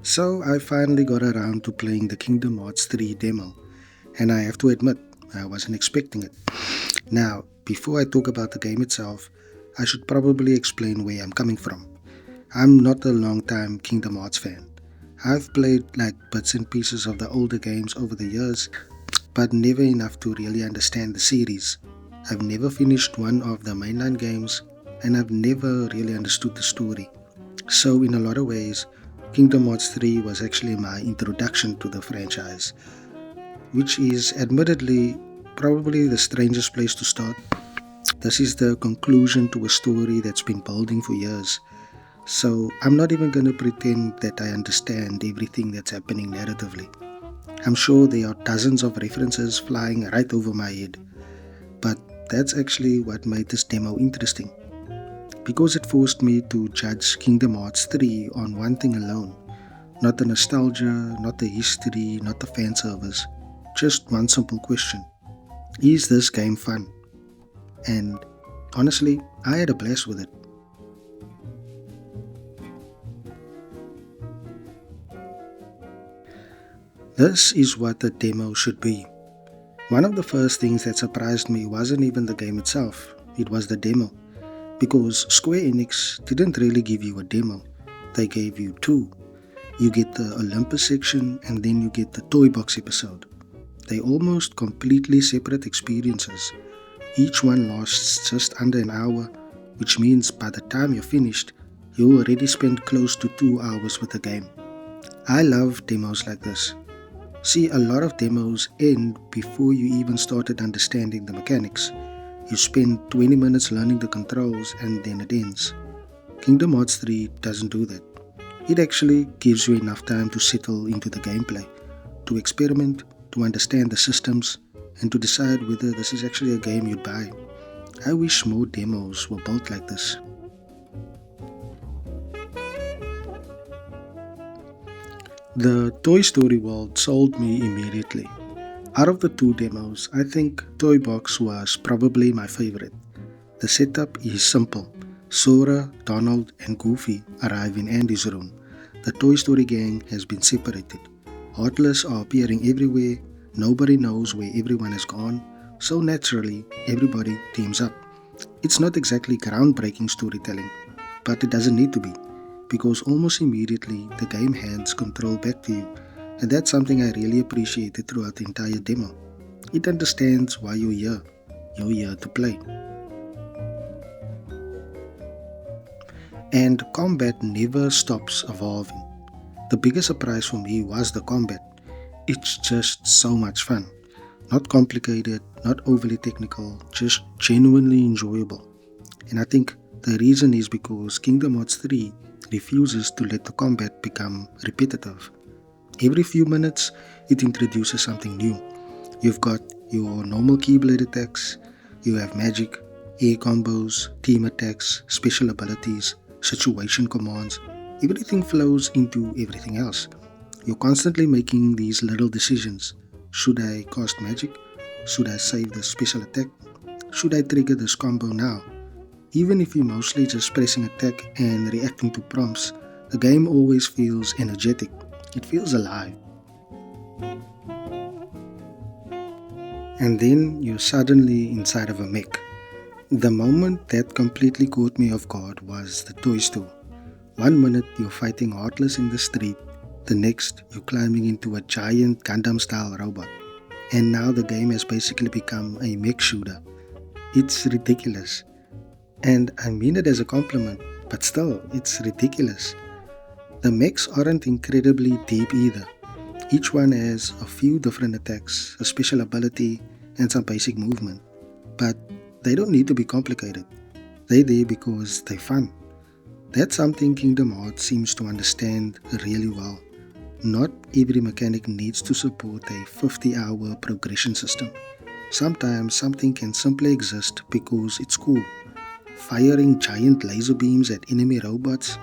So I finally got around to playing the Kingdom Hearts 3 demo, and I have to admit, I wasn't expecting it. Now, before I talk about the game itself, I should probably explain where I'm coming from. I'm not a long-time Kingdom Hearts fan. I've played like bits and pieces of the older games over the years, but never enough to really understand the series. I've never finished one of the mainline games, and I've never really understood the story. So, in a lot of ways, Kingdom Hearts 3 was actually my introduction to the franchise, which is admittedly probably the strangest place to start. This is the conclusion to a story that's been building for years. So, I'm not even going to pretend that I understand everything that's happening narratively. I'm sure there are dozens of references flying right over my head, but that's actually what made this demo interesting because it forced me to judge Kingdom Hearts 3 on one thing alone. Not the nostalgia, not the history, not the fan service. Just one simple question. Is this game fun? And honestly, I had a blast with it. This is what the demo should be. One of the first things that surprised me wasn't even the game itself, it was the demo. Because Square Enix didn't really give you a demo, they gave you two. You get the Olympus section and then you get the Toy Box episode. They almost completely separate experiences. Each one lasts just under an hour, which means by the time you're finished, you already spent close to 2 hours with the game. I love demos like this. See, a lot of demos end before you even started understanding the mechanics. You spend 20 minutes learning the controls and then it ends. Kingdom Hearts 3 doesn't do that. It actually gives you enough time to settle into the gameplay, to experiment, to understand the systems, and to decide whether this is actually a game you'd buy. I wish more demos were built like this. The Toy Story world sold me immediately. Out of the two demos, I think Toy Box was probably my favorite. The setup is simple. Sora, Donald, and Goofy arrive in Andy's room. The Toy Story gang has been separated. Heartless are appearing everywhere, nobody knows where everyone has gone, so naturally, everybody teams up. It's not exactly groundbreaking storytelling, but it doesn't need to be, because almost immediately the game hands control back to you, and that's something I really appreciated throughout the entire demo. It understands why you're here. You're here to play. And combat never stops evolving. The biggest surprise for me was the combat. It's just so much fun. Not complicated, not overly technical, just genuinely enjoyable. And I think the reason is because Kingdom Hearts 3 refuses to let the combat become repetitive. Every few minutes, it introduces something new. You've got your normal Keyblade attacks, you have magic, air combos, team attacks, special abilities, situation commands. Everything flows into everything else. You're constantly making these little decisions. Should I cast magic? Should I save the special attack? Should I trigger this combo now? Even if you're mostly just pressing attack and reacting to prompts, the game always feels energetic. It feels alive. And then you're suddenly inside of a mech. The moment that completely caught me off guard was the toy store. One minute you're fighting Heartless in the street, the next you're climbing into a giant Gundam style robot. And now the game has basically become a mech shooter. It's ridiculous. And I mean it as a compliment, but still, it's ridiculous. The mechs aren't incredibly deep either. Each one has a few different attacks, a special ability, and some basic movement. But they don't need to be complicated. They're there because they're fun. That's something Kingdom Hearts seems to understand really well. Not every mechanic needs to support a 50-hour progression system. Sometimes something can simply exist because it's cool. Firing giant laser beams at enemy robots,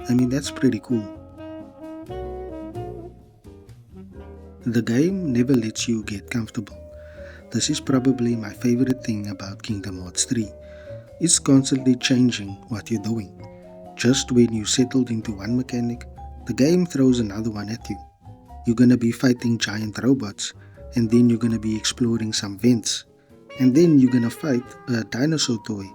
that's pretty cool. The game never lets you get comfortable. This is probably my favorite thing about Kingdom Hearts 3. It's constantly changing what you're doing. Just when you settled into one mechanic, The game throws another one at you. You're gonna be fighting giant robots, and then you're gonna be exploring some vents, and then you're gonna fight a dinosaur toy,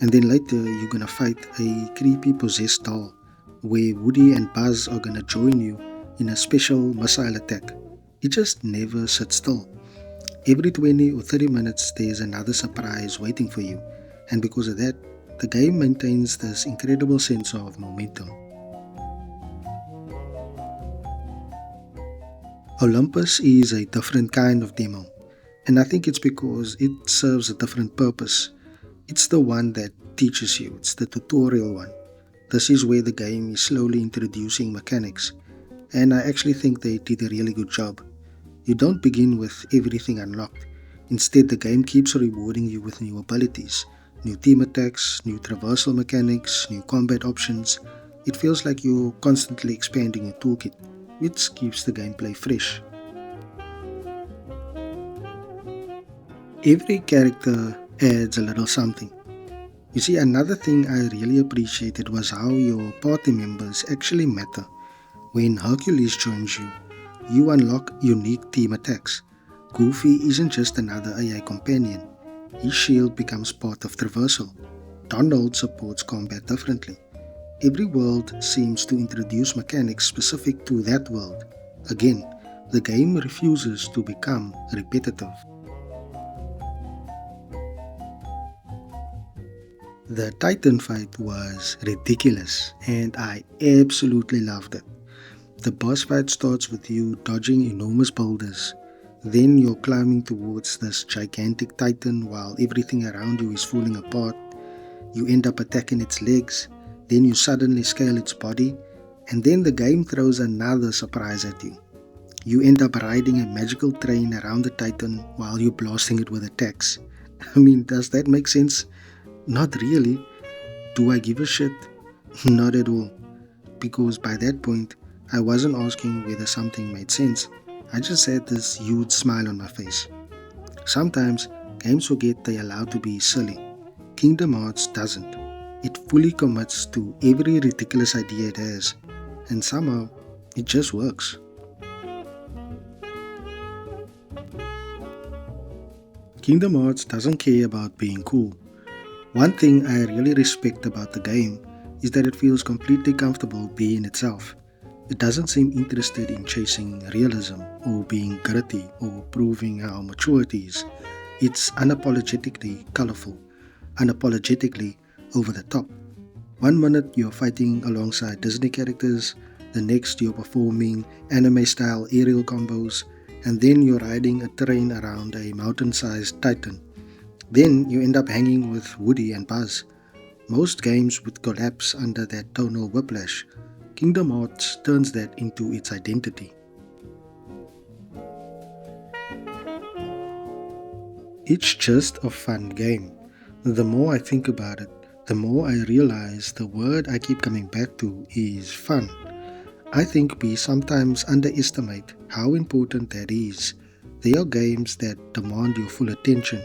and then later you're gonna fight a creepy possessed doll, where Woody and Buzz are gonna join you in a special missile attack. It just never sits still. Every 20 or 30 minutes, there's another surprise waiting for you, and because of that, the game maintains this incredible sense of momentum. Olympus is a different kind of demo, and I think it's because it serves a different purpose. It's the one that teaches you, it's the tutorial one. This is where the game is slowly introducing mechanics, and I actually think they did a really good job. You don't begin with everything unlocked. Instead, the game keeps rewarding you with new abilities, new team attacks, new traversal mechanics, new combat options. It feels like you're constantly expanding your toolkit, which keeps the gameplay fresh. Every character adds a little something. You see, another thing I really appreciated was how your party members actually matter. When Hercules joins you, you unlock unique team attacks. Goofy isn't just another AI companion, his shield becomes part of traversal. Donald supports combat differently. Every world seems to introduce mechanics specific to that world. Again, the game refuses to become repetitive. The Titan fight was ridiculous and I absolutely loved it. The boss fight starts with you dodging enormous boulders. Then you're climbing towards this gigantic titan while everything around you is falling apart. You end up attacking its legs. Then you suddenly scale its body. And then the game throws another surprise at you. You end up riding a magical train around the titan while you're blasting it with attacks. I mean, does that make sense? Not really. Do I give a shit? Not at all. Because by that point, I wasn't asking whether something made sense. I just had this huge smile on my face. Sometimes games forget they're allowed to be silly. Kingdom Hearts doesn't. It fully commits to every ridiculous idea it has, and somehow it just works. Kingdom Hearts doesn't care about being cool. One thing I really respect about the game is that it feels completely comfortable being itself. It doesn't seem interested in chasing realism or being gritty or proving how mature it is. It's unapologetically colorful, unapologetically over the top. One minute you're fighting alongside Disney characters, the next you're performing anime style aerial combos, and then you're riding a train around a mountain sized titan. Then you end up hanging with Woody and Buzz. Most games would collapse under that tonal whiplash. Kingdom Hearts turns that into its identity. It's just a fun game. The more I think about it, the more I realize the word I keep coming back to is fun. I think we sometimes underestimate how important that is. They are games that demand your full attention.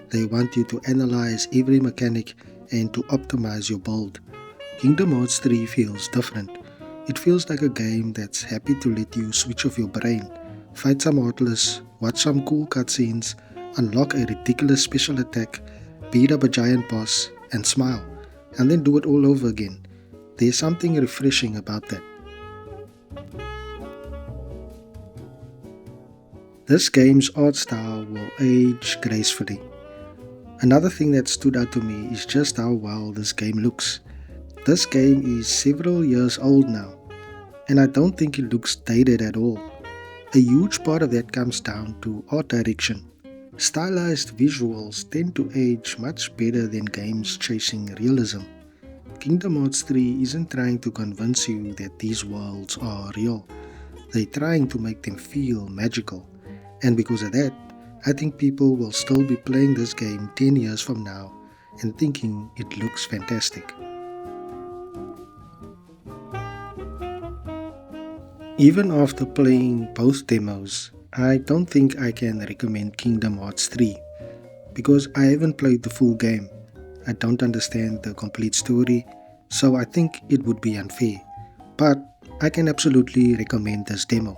They want you to analyze every mechanic and to optimize your build. Kingdom Hearts 3 feels different. It feels like a game that's happy to let you switch off your brain, fight some Heartless, watch some cool cutscenes, unlock a ridiculous special attack, beat up a giant boss, and smile, and then do it all over again. There's something refreshing about that. This game's art style will age gracefully. Another thing that stood out to me is just how well this game looks. This game is several years old now, and I don't think it looks dated at all. A huge part of that comes down to art direction. Stylized visuals tend to age much better than games chasing realism. Kingdom Hearts 3 isn't trying to convince you that these worlds are real. They're trying to make them feel magical. And because of that, I think people will still be playing this game 10 years from now and thinking it looks fantastic. Even after playing both demos, I don't think I can recommend Kingdom Hearts 3 because I haven't played the full game. I don't understand the complete story, so I think it would be unfair. But I can absolutely recommend this demo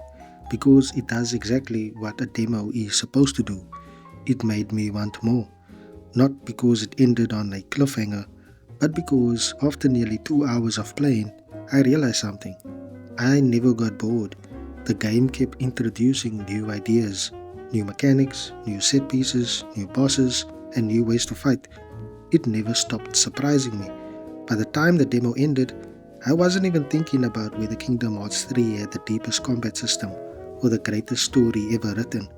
because it does exactly what a demo is supposed to do. It made me want more, not because it ended on a cliffhanger, but because after nearly 2 hours of playing, I realized something. I never got bored. The game kept introducing new ideas, new mechanics, new set pieces, new bosses, and new ways to fight. It never stopped surprising me. By the time the demo ended, I wasn't even thinking about whether Kingdom Hearts 3 had the deepest combat system or the greatest story ever written.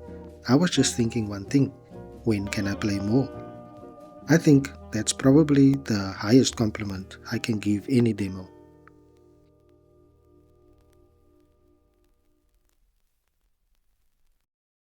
I was just thinking one thing: when can I play more? I think that's probably the highest compliment I can give any demo.